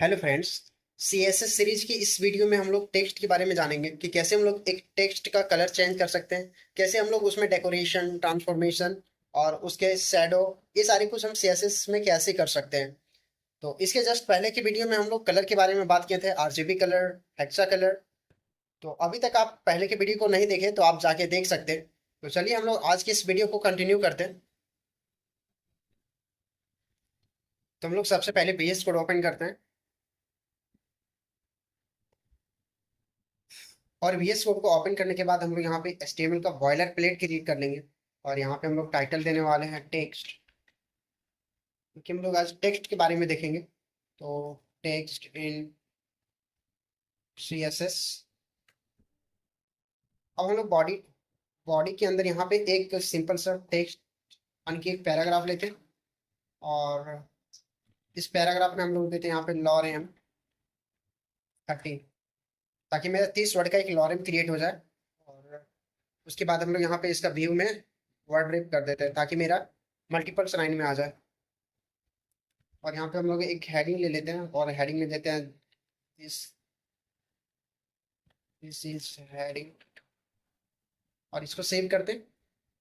Hello friends. CSS series की इस video में हम लोग टेक्स्ट के बारे में जानेंगे कि कैसे हम लोग एक टेक्स्ट का कलर चेंज कर सकते हैं, कैसे हम लोग उसमें डेकोरेशन, ट्रांसफॉर्मेशन और उसके शैडो, ये सारी कुछ हम सीएसएस में कैसे कर सकते हैं। तो इसके जस्ट पहले की वीडियो में हम लोग कलर के बारे में बात किए थे, आरजीबी कलर, हेक्सा कलर। तो अभी तक आप पहले की वीडियो को नहीं देखे तो आप जाके देख सकते हैं। तो चलिए हम लोग आज की इस वीडियो को कंटिन्यू करते हैं। तो हम लोग सबसे पहले VS कोड ओपन करते हैं और VS कोड को ओपन करने के बाद हम लोग यहाँ पे HTML का बॉयलर प्लेट क्रिएट कर लेंगे। और यहाँ पे हम लोग टाइटल देने वाले हैं टेक्स्ट, क्योंकि हम लोग आज टेक्स्ट के बारे में देखेंगे। तो टेक्स्ट इन CSS। अब हम लोग बॉडी बॉडी के अंदर यहाँ पे एक सिंपल सा टेक्स्ट यानी कि एक पैराग्राफ लेते हैं। और इस पैराग्राफ में हम लोग देते हैं यहाँ पे लॉरेम 30, ताकि मेरा 30 वर्ड का एक लॉरेम क्रिएट हो जाए। और उसके बाद हम लोग यहाँ पे इसका व्यू में वर्ड रेप कर देते हैं ताकि मेरा मल्टीपल लाइन में आ जाए। और यहाँ पे हम लोग एक हेडिंग ले लेते हैं और हेडिंग में देते हैं दिस दिस इज हेडिंग। और इसको सेव करते हैं।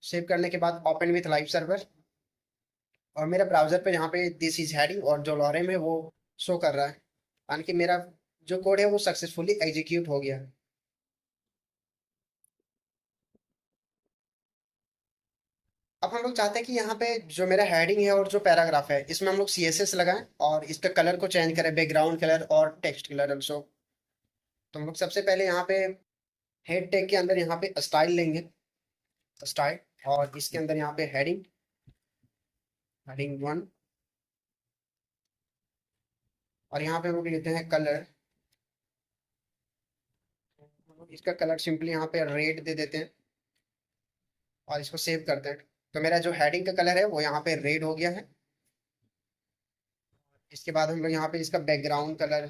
सेव करने के बाद ओपन विथ लाइव सर्वर। और मेरा ब्राउजर पे यहाँ पे दिस इज हेडिंग और जो लॉरेम है वो शो कर रहा है, यानी कि मेरा जो कोड है वो सक्सेसफुली एग्जीक्यूट हो गया है। अब हम लोग चाहते हैं कि यहाँ पे जो मेरा हेडिंग है और जो पैराग्राफ है इसमें हम लोग CSS लगाएं और इसका कलर को चेंज करें, बैकग्राउंड कलर और टेक्स्ट कलर ऑल्सो। तो हम लोग सबसे पहले यहाँ पे हेड टैग के अंदर यहाँ पे स्टाइल लेंगे, स्टाइल। और इसके अंदर यहाँ पे हेडिंग, हेडिंग 1। और यहाँ पे हम लोग लेते हैं कलर। इसका कलर सिंपली यहाँ पे रेड दे देते हैं और इसको सेव करते हैं। तो मेरा जो हेडिंग का कलर है वो यहाँ पे रेड हो गया है। इसके बाद हम लोग यहाँ पे इसका बैकग्राउंड कलर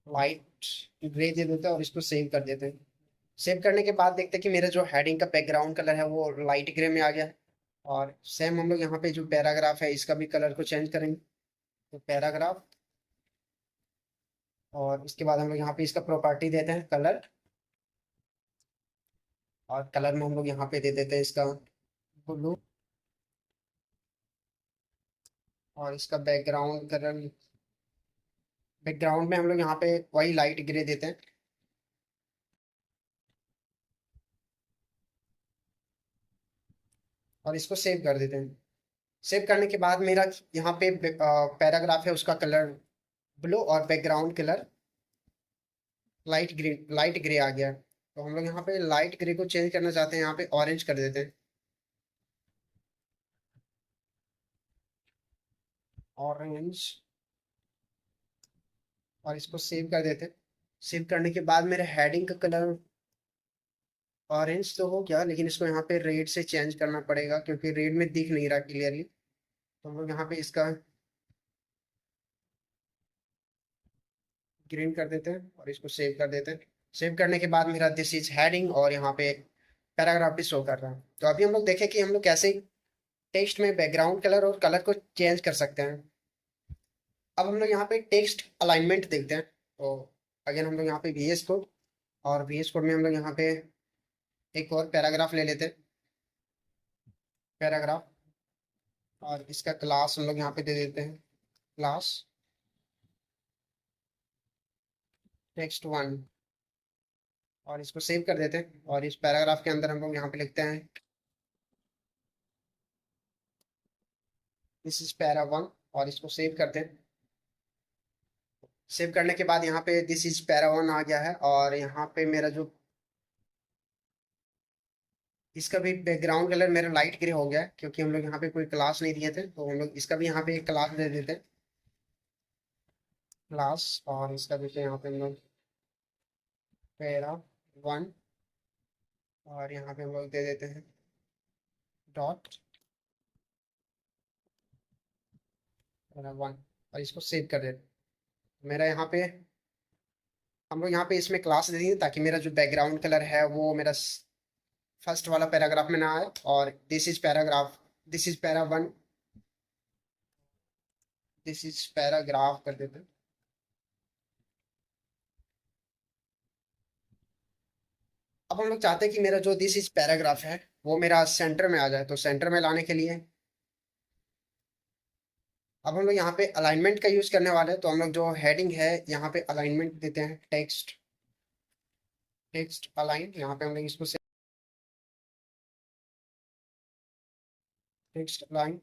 लाइट ग्रे दे देते हैं और इसको सेव कर देते हैं। सेव करने के बाद देखते हैं कि मेरा जो हेडिंग का बैकग्राउंड कलर है वो लाइट ग्रे में आ गया है। और सेम हम लोग यहाँ पे जो पैराग्राफ है इसका भी कलर को चेंज करेंगे। तो पैराग्राफ, और इसके बाद हम लोग यहाँ पे इसका प्रॉपर्टी देते हैं कलर। और कलर में हम लोग यहाँ पे दे देते हैं इसका ब्लू। और इसका बैकग्राउंड कलर, बैकग्राउंड में हम लोग यहाँ पे वही लाइट ग्रे देते हैं। और इसको सेव कर देते हैं। सेव करने के बाद मेरा यहाँ पे पैराग्राफ है उसका कलर ब्लू और बैकग्राउंड कलर लाइट ग्रे आ गया। तो हम लोग यहाँ पे लाइट ग्रे को चेंज करना चाहते हैं, यहाँ पे ऑरेंज कर देते हैं, ऑरेंज। और इसको सेव कर देते हैं। सेव करने के बाद मेरे हेडिंग का कलर ऑरेंज तो हो गया, लेकिन इसको यहाँ पे रेड से चेंज करना पड़ेगा क्योंकि रेड में दिख नहीं रहा क्लियरली। तो हम लोग यहाँ पे इसका ग्रीन कर देते हैं और इसको सेव कर देते हैं। सेव करने के बाद मेरा दिस इज हेडिंग और यहाँ पे पैराग्राफ भी शो कर रहा है। तो अभी हम लोग देखें कि हम लोग कैसे टेक्स्ट में बैकग्राउंड कलर और कलर को चेंज कर सकते हैं। अब हम लोग यहाँ पे टेक्स्ट अलाइनमेंट देखते हैं। तो अगेन हम लोग यहाँ पे VS कोड, और VS कोड में हम लोग यहाँ पे एक और पैराग्राफ ले लेते हैं, पैराग्राफ। और इसका क्लास हम लोग यहाँ पे दे देते हैं क्लास टेक्स्ट 1। और इसको सेव कर देते हैं और इस पैराग्राफ के अंदर हम लोग यहाँ पे लिखते हैं दिस इज पैरा 1। और इसको सेव करते हैं। सेव करने के बाद यहाँ पे दिस इज पैरा 1 आ गया है। और यहाँ पे मेरा जो इसका भी बैकग्राउंड कलर मेरा लाइट ग्रे हो गया है क्योंकि हम लोग यहाँ पे कोई क्लास नहीं दिए थे। तो हम लोग इसका भी यहाँ पे एक क्लास दे देते हैं, क्लास। और इसका देते हैं यहाँ पे हम लोग पैरा 1। और यहाँ पे हम लोग दे देते हैं डॉट पैरा 1। और इसको सेव कर देते हैं। मेरा यहाँ पे हम लोग यहाँ पे इसमें क्लास दे देंगे ताकि मेरा जो बैकग्राउंड कलर है वो मेरा फर्स्ट वाला पैराग्राफ में ना आए। और this is paragraph this is para one, this is paragraph कर देते हैं। अब हम लोग चाहते हैं कि मेरा जो दिस इज पैराग्राफ है वो मेरा सेंटर में आ जाए, तो सेंटर में लाने के लिए अब हम लोग यहाँ पे अलाइनमेंट का यूज करने वाले हैं। तो हम लोग जो हेडिंग है यहाँ पे अलाइनमेंट देते हैं, टेक्स्ट, टेक्स्ट अलाइन। यहाँ पे हम लोग इसको टेक्स्ट अलाइन,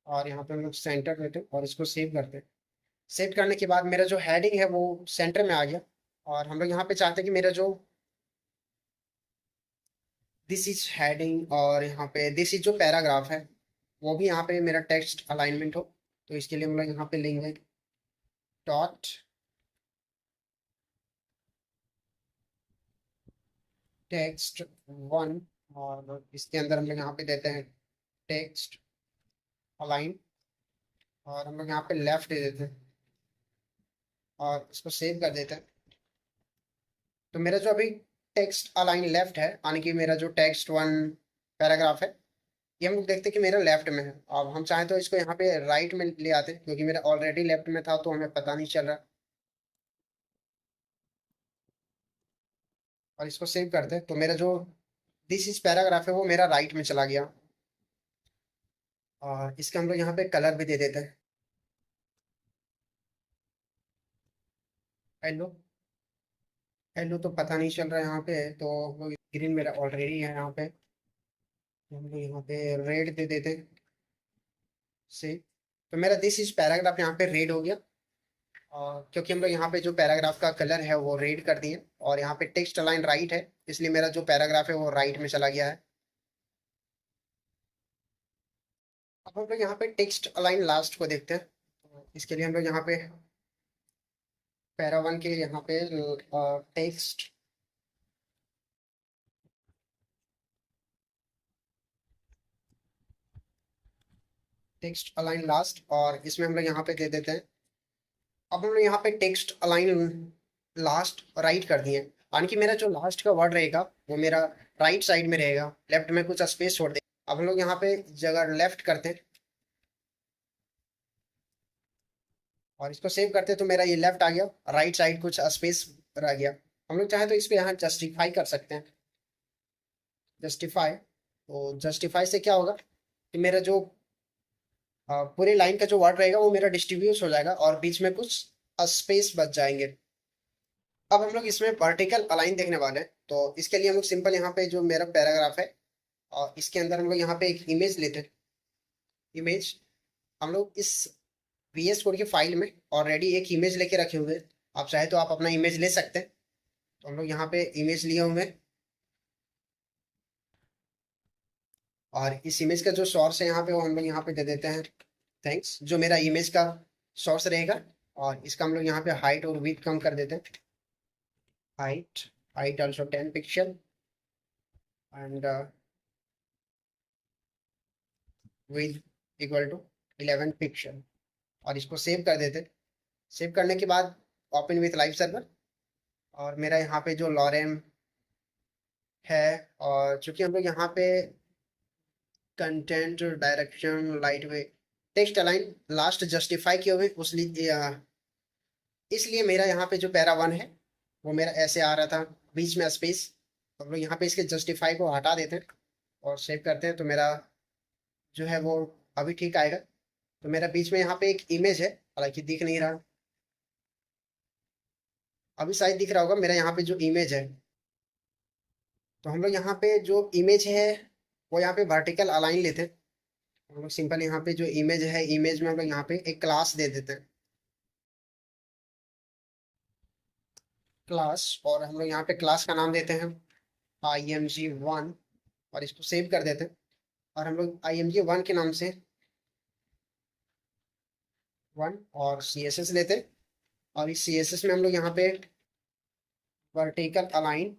और यहाँ पे हम लोग सेंटर देते हैं और इसको सेव करते हैं। सेव करने के बाद मेरा जो हेडिंग है वो सेंटर में आ गया। और हम लोग यहाँ पे चाहते हैं कि मेरा जो दिस इज हेडिंग और यहाँ पे दिस इज जो पैराग्राफ है वो भी यहाँ पे मेरा टेक्स्ट अलाइनमेंट हो। तो इसके लिए हम लोग यहाँ पे लेंगे डॉट टेक्स्ट वन, और इसके अंदर हम लोग यहाँ पे देते हैं टेक्स्ट अलाइन, और हम लोग यहाँ पे लेफ्ट दे देते हैं और इसको सेव कर देते हैं। तो मेरा जो अभी टेक्स्ट अलाइन लेफ्ट है, यानी कि मेरा जो टेक्स्ट वन पैराग्राफ है ये हम लोग देखते हैं कि मेरा लेफ्ट में है। अब हम चाहें तो इसको यहाँ पे राइट में ले आते हैं, क्योंकि मेरा ऑलरेडी लेफ्ट में था तो हमें पता नहीं चल रहा। और इसको सेव करते हैं, तो मेरा जो दिस इज पैराग्राफ है वो मेरा राइट में चला गया। और इसके हम लोग यहाँ पे कलर भी दे देते हैं, हेलो। हेलो तो पता नहीं चल रहा है यहाँ पे, तो ग्रीन मेरा ऑलरेडी है यहाँ पे, तो हम लोग यहाँ पे रेड दे देते हैं से। तो मेरा दिस इज पैराग्राफ यहाँ पे रेड हो गया, और क्योंकि हम लोग यहाँ पे जो पैराग्राफ का कलर है वो रेड कर दिए, और यहाँ पे टेक्स्ट अलाइन राइट है, इसलिए मेरा जो पैराग्राफ है वो राइट में चला गया है। अब हम लोग यहाँ पे टेक्स्ट अलाइन लास्ट को देखते हैं। तो इसके लिए हम लोग यहाँ पे पैरा वन के यहाँ पे टेक्स्ट टेक्स्ट अलाइन लास्ट, और इसमें हम लोग यहाँ पे दे देते हैं। अब हम लोग यहाँ पे टेक्स्ट अलाइन लास्ट राइट कर दिए, यानी कि मेरा जो लास्ट का वर्ड रहेगा वो मेरा राइट साइड में रहेगा, लेफ्ट में कुछ स्पेस छोड़ दे। अब हम लोग यहाँ पे जगह लेफ्ट करते हैं और इसको सेव करते हैं, तो मेरा ये लेफ्ट आ गया, राइट साइड कुछ स्पेस रह गया। हम लोग चाहे तो इस पे यहाँ जस्टिफाई कर सकते हैं, जस्टिफाई। तो जस्टिफाई से क्या होगा कि मेरा जो पूरे लाइन का जो वर्ड रहेगा वो मेरा डिस्ट्रीब्यूट हो जाएगा और बीच में कुछ स्पेस बच जाएंगे। अब हम लोग इसमें वर्टिकल अलाइन देखने वाले हैं। तो इसके लिए हम लोग सिंपल यहाँ पे जो मेरा पैराग्राफ है और इसके अंदर हम लोग यहाँ पे एक इमेज लेते हैं। इमेज, हम लोग इस VS कोड की फाइल में ऑलरेडी एक इमेज लेके रखे हुए हैं। आप चाहे तो आप अपना इमेज ले सकते हैं। तो हम लोग यहाँ पे इमेज लिए हुए हैं, और इस इमेज का जो सोर्स है यहाँ पे वो हम लोग यहाँ पे दे देते हैं थैंक्स, जो मेरा इमेज का सोर्स रहेगा। और इसका हम लोग यहाँ पे हाइट और विड्थ कम कर देते हैं। Height, height also 10 pixels, and width equal to 11 pixels, और इसको सेव कर देते हैं। सेव करने के बाद ओपन विथ लाइव सर्वर, और मेरा यहाँ पे जो लॉरेम है, और चूंकि हम लोग यहाँ पे कंटेंट डायरेक्शन लाइट वे टेक्स्ट अलाइन लास्ट जस्टिफाई किए हुए इसलिए मेरा यहाँ पे जो पैरा वन है वो मेरा ऐसे आ रहा था, बीच में स्पेस। हम लोग यहाँ पे इसके जस्टिफाई को हटा देते हैं और सेव करते हैं, तो मेरा जो है वो अभी ठीक आएगा। तो मेरा बीच में यहाँ पे एक इमेज है, हालांकि दिख नहीं रहा, अभी शायद दिख रहा होगा मेरा यहाँ पे जो इमेज है। तो हम लोग यहाँ पे जो इमेज है वो यहाँ पे वर्टिकल अलाइन लेते हैं। हम लोग सिंपल यहाँ पे जो इमेज है, इमेज में हम लोग यहाँ पे एक क्लास दे देते हैं, क्लास। और हम लोग यहाँ पे क्लास का नाम देते हैं IMG1, और इसको सेव कर देते हैं। और हम लोग IMG1 के नाम से वन और CSS लेते हैं, और इस CSS में हम लोग यहाँ पे वर्टिकल अलाइन,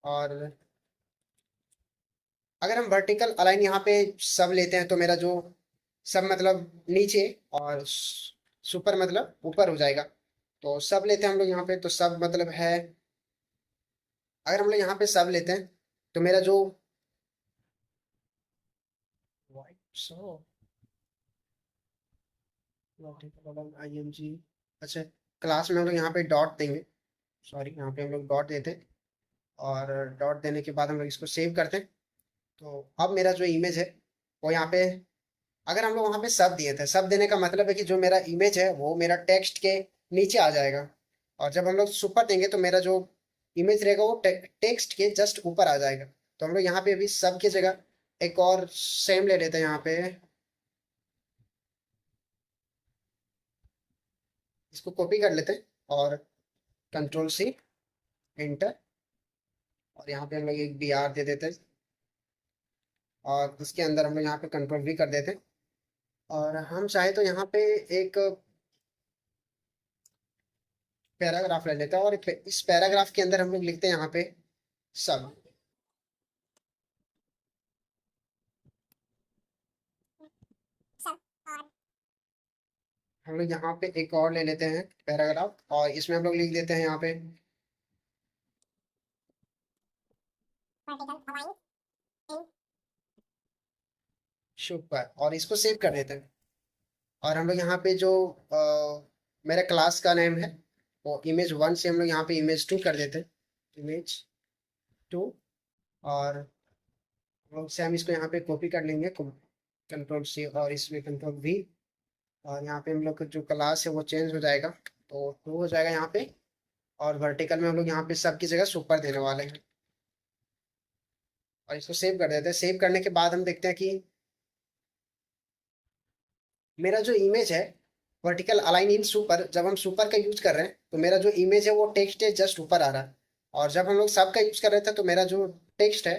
और अगर हम वर्टिकल अलाइन यहाँ पे सब लेते हैं तो मेरा जो सब मतलब नीचे, और सुपर मतलब ऊपर हो जाएगा। तो सब लेते हैं हम लोग यहाँ पे, तो सब मतलब है, अगर हम लोग यहाँ पे सब लेते हैं तो मेरा जो वाइट सो ING। अच्छा, क्लास में हम लोग यहाँ पे डॉट देंगे। सॉरी, यहाँ पे हम लोग डॉट देते हैं, और डॉट देने के बाद हम लोग इसको सेव करते हैं। तो अब मेरा जो इमेज है वो यहाँ पे, अगर हम लोग वहाँ पे सब दिए थे, सब देने का मतलब है कि जो मेरा इमेज है वो मेरा टेक्स्ट के नीचे आ जाएगा, और जब हम लोग सुपर देंगे तो मेरा जो इमेज रहेगा वो टेक्स्ट के जस्ट ऊपर आ जाएगा। तो हम लोग यहाँ पे अभी सब की जगह एक और सेम ले लेते हैं यहाँ पे, इसको कॉपी कर लेते हैं और कंट्रोल सी, एंटर, और यहाँ पे हम लोग एक BR दे देते हैं, और उसके अंदर हम लोग यहाँ पे कंट्रोल V कर देते हैं, और हम चाहे तो यहाँ पे एक पैराग्राफ ले लेते हैं, और इस पैराग्राफ के अंदर हम लोग लिखते हैं यहाँ पे सब। हम लोग यहाँ पे एक और ले लेते हैं पैराग्राफ, और इसमें हम लोग लिख देते हैं यहाँ पे सुपर, और इसको सेव कर देते हैं। और हम लोग यहाँ पे जो मेरा क्लास का नेम है वो इमेज 1 से हम लोग यहाँ पे इमेज 2 कर देते हैं, इमेज 2, और हम लोग से हम इसको यहाँ पे कॉपी कर लेंगे, कंट्रोल C, और इसमें कंट्रोल V, और यहाँ पे हम लोग का जो क्लास है वो चेंज हो जाएगा, तो 2 हो जाएगा यहाँ पे, और वर्टिकल में हम लोग यहाँ पे सब की जगह सुपर देने वाले हैं, और इसको सेव कर देते हैं। सेव करने के बाद हम देखते हैं कि मेरा जो इमेज है वर्टिकल अलाइन इन सुपर, जब हम सुपर का यूज कर रहे हैं तो मेरा जो इमेज है वो टेक्स्ट है जस्ट ऊपर आ रहा है, और जब हम लोग सब का यूज कर रहे थे तो मेरा जो टेक्स्ट है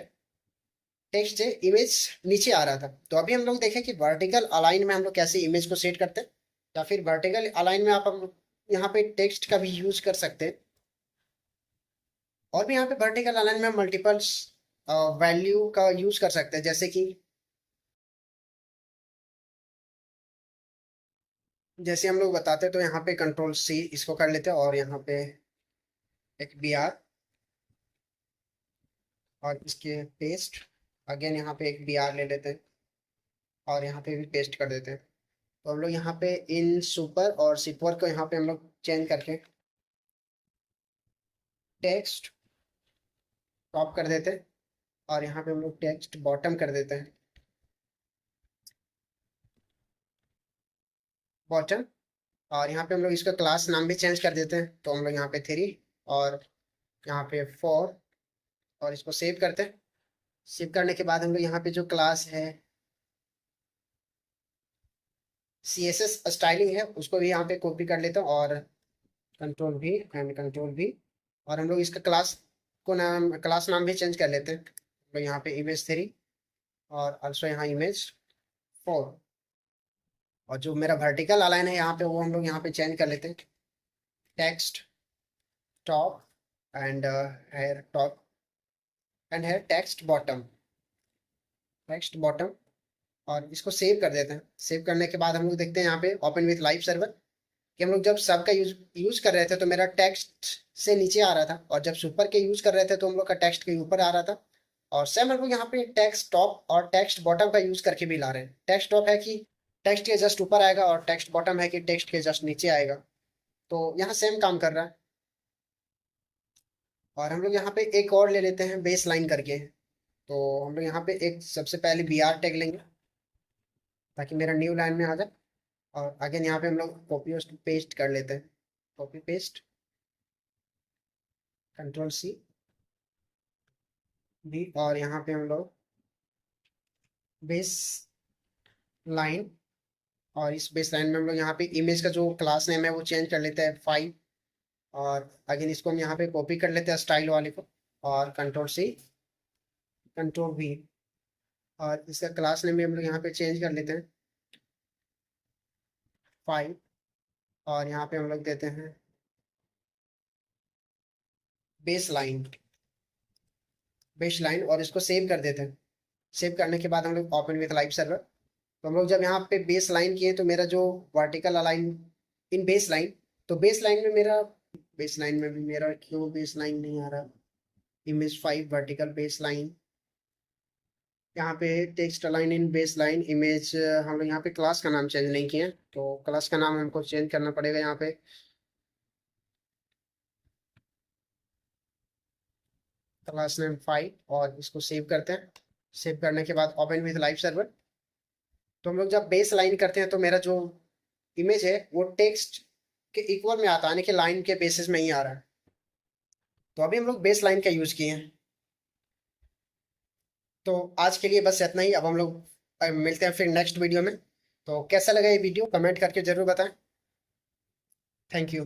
इमेज नीचे आ रहा था। तो अभी हम लोग देखें कि वर्टिकल अलाइन में हम लोग कैसे इमेज को सेट करते हैं, या फिर वर्टिकल अलाइन में आप हम लोग यहाँ पे टेक्स्ट का भी यूज कर सकते हैं, और भी यहाँ पे वर्टिकल अलाइन में मल्टीपल्स वैल्यू का यूज कर सकते हैं, जैसे हम लोग बताते हैं, तो यहाँ पे कंट्रोल C इसको कर लेते हैं, और यहाँ पे एक BR, और इसके पेस्ट, अगेन यहाँ पे एक BR ले लेते हैं, और यहाँ पे भी पेस्ट कर देते हैं। तो हम लोग यहाँ पे इन सुपर और सिपर को यहाँ पे हम लोग चेंज करके टेक्स्ट टॉप कर देते हैं, और यहाँ पे हम लोग टेक्स्ट बॉटम कर देते हैं, बॉटम, और यहाँ पे हम लोग इसका क्लास नाम भी चेंज कर देते हैं, तो हम लोग यहाँ पे 3 और यहाँ पे 4, और इसको सेव करते हैं। सेव करने के बाद हम लोग यहाँ पे जो क्लास है CSS स्टाइलिंग है उसको भी यहाँ पे कॉपी कर लेते हैं, और कंट्रोल V, और हम लोग इसका क्लास नाम भी चेंज कर लेते हैं, तो यहाँ पे इमेज 3, और ऑल्सो यहाँ इमेज 4, और जो मेरा वर्टिकल अलाइन है यहाँ पे वो हम लोग यहाँ पे चेंज कर लेते हैं, text top, and here top, and here text bottom, और इसको सेव कर देते हैं। सेव करने के बाद हम लोग देखते हैं यहाँ पे ओपन विथ लाइव सर्वर, कि हम लोग जब सब का यूज कर रहे थे तो मेरा टेक्स्ट से नीचे आ रहा था, और जब सुपर के यूज कर रहे थे तो हम लोग का टेक्स्ट के ऊपर आ रहा था, और सेम हम लोग यहाँ पे टेक्स्ट टॉप और टेक्स्ट बॉटम का यूज करके भी ला रहे हैं। टेक्स्ट टॉप है कि टेक्स्ट के जस्ट ऊपर आएगा, और टेक्स्ट बॉटम है कि टेक्स्ट के जस्ट नीचे आएगा, तो यहाँ सेम काम कर रहा है। और हम लोग यहाँ पे एक और ले लेते हैं बेस लाइन करके, तो हम लोग यहाँ पे एक सबसे पहले BR टैग लेंगे ताकि मेरा न्यू लाइन में आ जाए, और अगेन यहाँ पे हम लोग कॉपी और पेस्ट कर लेते हैं, कॉपी पेस्ट, कंट्रोल C भी, और यहाँ पे हम लोग बेस लाइन, और इस बेस लाइन में हम लोग यहाँ पे इमेज का जो क्लास नेम है वो चेंज कर लेते हैं 5, और अगेन इसको हम यहाँ पे कॉपी कर लेते हैं स्टाइल वाले को, और कंट्रोल C कंट्रोल V, और इसका क्लास नेम भी हम लोग यहाँ पे चेंज कर लेते हैं 5, और यहाँ पे हम लोग देते हैं बेस लाइन, और इसको सेव कर देते हैं। सेव करने के बाद हम लोग ओपन विथ लाइव सर्वर, तो हम लोग जब यहाँ पे बेस लाइन किए तो मेरा जो वर्टिकल अलाइन इन बेस लाइन, तो बेस लाइन में भी मेरा क्यों बेस लाइन नहीं आ रहा, इमेज 5 वर्टिकल बेस लाइन यहाँ पे टेक्स्ट अलाइन इन बेस लाइन इमेज, हम लोग यहाँ पे क्लास का नाम चेंज नहीं किए हैं, तो क्लास का नाम हमको चेंज करना पड़ेगा यहाँ पे। क्लास नेम 5 और इसको सेव करते हैं। सेव करने के बाद ओपन विद लाइव सर्वर। तो हम लोग जब बेस लाइन करते हैं तो मेरा जो इमेज है वो टेक्स्ट के इक्वल में आता है, यानी कि लाइन के बेसिस में ही आ रहा है। तो अभी हम लोग बेस लाइन का यूज किए हैं। तो आज के लिए बस इतना ही। अब हम लोग मिलते हैं फिर नेक्स्ट वीडियो में। तो कैसा लगा ये वीडियो कमेंट करके जरूर बताएं। Thank you.